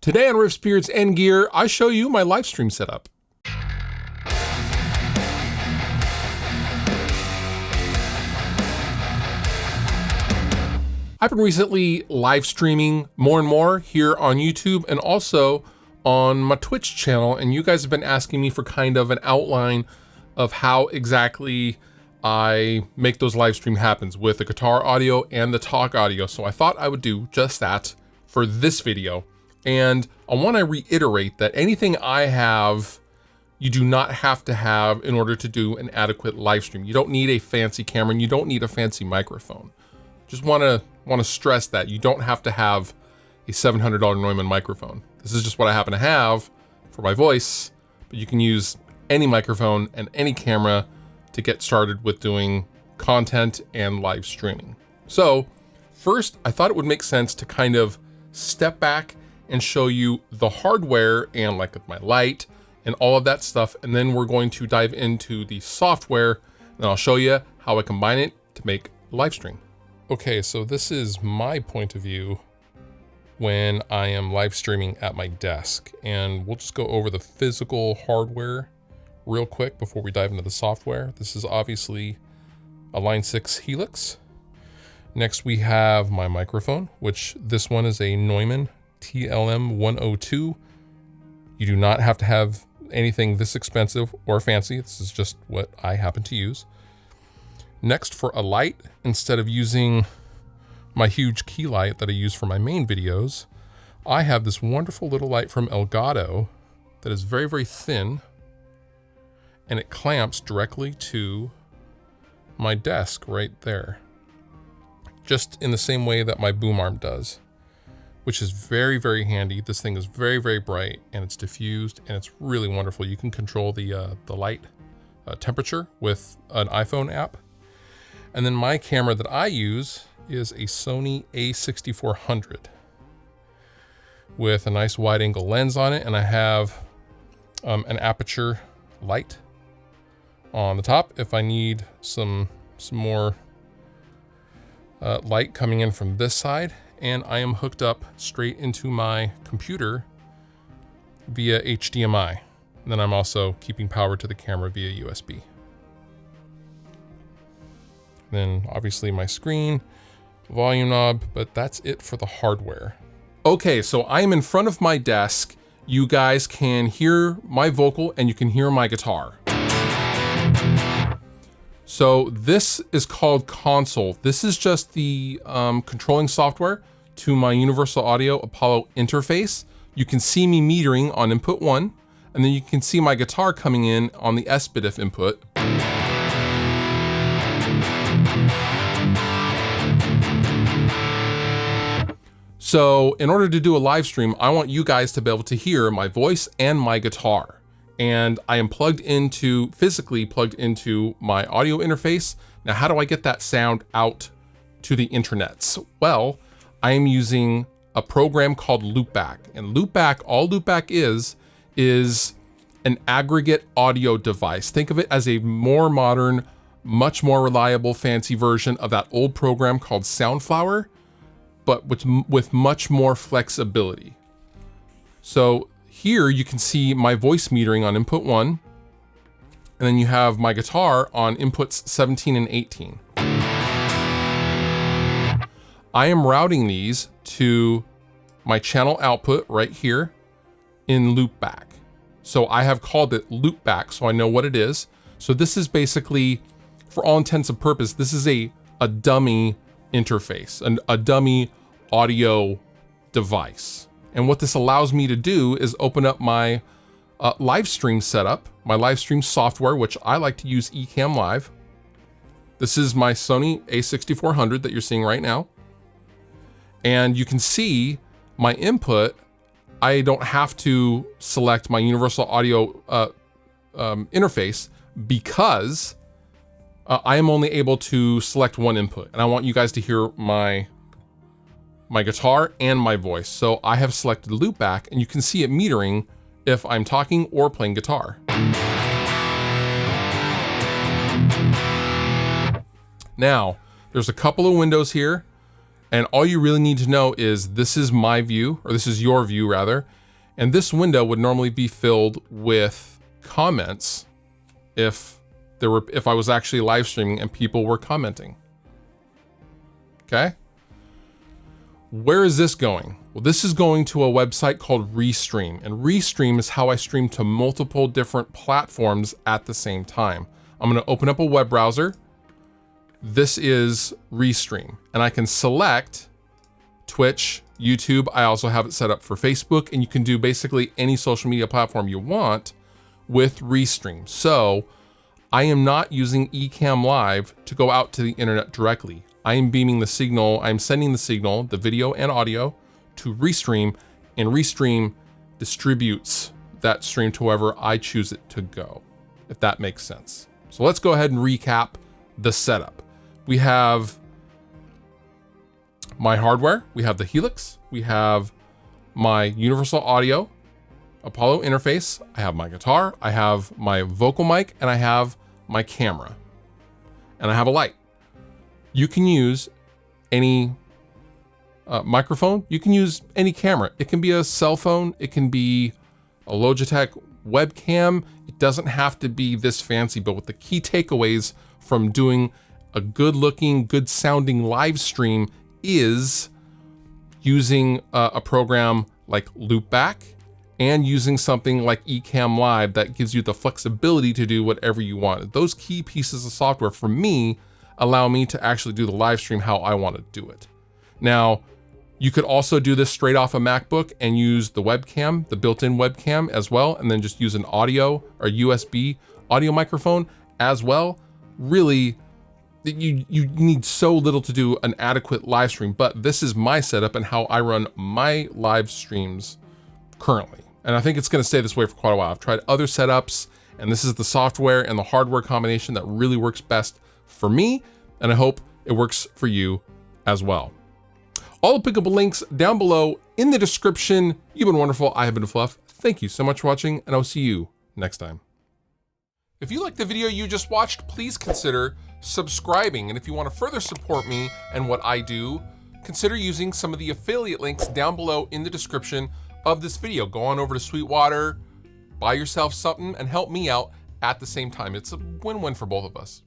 Today on Riffs, Beards, and Gear, I show you my Livestream setup. I've been recently live streaming more and more here on YouTube and also on my Twitch channel, and you guys have been asking me for kind of an outline of how exactly I make those live stream happens with the guitar audio and the talk audio. So I thought I would do just that for this video. And I want to reiterate that anything I have, you do not have to have in order to do an adequate live stream. You don't need a fancy camera and you don't need a fancy microphone. Just want to stress that you don't have to have a $700 Neumann microphone. This is just what I happen to have for my voice, but you can use any microphone and any camera to get started with doing content and live streaming. So first, I thought it would make sense to kind of step back and show you the hardware and like my light and all of that stuff. And then we're going to dive into the software and I'll show you how I combine it to make live stream. Okay, so this is my point of view when I am live streaming at my desk, and we'll just go over the physical hardware real quick before we dive into the software. This is obviously a Line 6 Helix. Next we have my microphone, which this one is a Neumann TLM 102. You do not have to have anything this expensive or fancy. This is just what I happen to use. Next, for a light, instead of using my huge key light that I use for my main videos, I have this wonderful little light from Elgato that is very, very thin, and it clamps directly to my desk right there, just in the same way that my boom arm does, which is very, very handy. This thing is very, very bright and it's diffused and it's really wonderful. You can control the light temperature with an iPhone app. And then my camera that I use is a Sony A6400 with a nice wide angle lens on it. And I have an aperture light on the top if I need some more light coming in from this side. And I am hooked up straight into my computer via HDMI. And then I'm also keeping power to the camera via USB. Then obviously my screen, volume knob, but that's it for the hardware. Okay, so I am in front of my desk. You guys can hear my vocal and you can hear my guitar. So this is called Console. This is just the controlling software to my Universal Audio Apollo interface. You can see me metering on input 1, and then you can see my guitar coming in on the SBDIF input. So in order to do a live stream, I want you guys to be able to hear my voice and my guitar. And I am physically plugged into my audio interface. Now, how do I get that sound out to the internets? Well, I am using a program called Loopback. And Loopback, all Loopback is an aggregate audio device. Think of it as a more modern, much more reliable, fancy version of that old program called Soundflower, but with much more flexibility. So here you can see my voice metering on input 1, and then you have my guitar on inputs 17 and 18. I am routing these to my channel output right here in Loopback. So I have called it Loopback so I know what it is. So this is basically, for all intents and purposes, this is a dummy interface, a dummy audio device. And what this allows me to do is open up my Livestream Setup, my Livestream software, which I like to use Ecamm Live. This is my Sony A6400 that you're seeing right now. And you can see my input. I don't have to select my Universal Audio interface because I am only able to select one input. And I want you guys to hear my guitar and my voice. So I have selected Loopback, and you can see it metering if I'm talking or playing guitar. Now, there's a couple of windows here. And all you really need to know is this is my view, or this is your view rather. And this window would normally be filled with comments if I was actually live streaming and people were commenting. Okay. Where is this going? Well, this is going to a website called Restream, and Restream is how I stream to multiple different platforms at the same time. I'm going to open up a web browser. This is Restream, and I can select Twitch, YouTube. I also have it set up for Facebook, and you can do basically any social media platform you want with Restream. So I am not using Ecamm Live to go out to the internet directly. I am beaming the signal, I'm sending the signal, the video and audio, to Restream, and Restream distributes that stream to wherever I choose it to go, if that makes sense. So let's go ahead and recap the setup. We have my hardware, we have the Helix, we have my universal audio Apollo interface, I have my guitar, I have my vocal mic, and I have my camera, and I have a light. You can use any microphone, you can use any camera. It can be a cell phone, it can be a Logitech webcam. It doesn't have to be this fancy, but with the key takeaways from doing a good looking, good sounding live stream is using a program like Loopback and using something like Ecamm Live that gives you the flexibility to do whatever you want. Those key pieces of software for me allow me to actually do the live stream how I want to do it. Now, you could also do this straight off a MacBook and use the webcam, the built-in webcam as well, and then just use an audio or USB audio microphone as well. Really, you need so little to do an adequate live stream, but this is my setup and how I run my live streams currently. And I think it's gonna stay this way for quite a while. I've tried other setups, and this is the software and the hardware combination that really works best for me, and I hope it works for you as well. All applicable links down below in the description. You've been wonderful. I have been Fluff. Thank you so much for watching, and I'll see you next time. If you liked the video you just watched, please consider subscribing. And if you want to further support me and what I do, consider using some of the affiliate links down below in the description of this video. Go on over to Sweetwater, buy yourself something, and help me out at the same time. It's a win-win for both of us.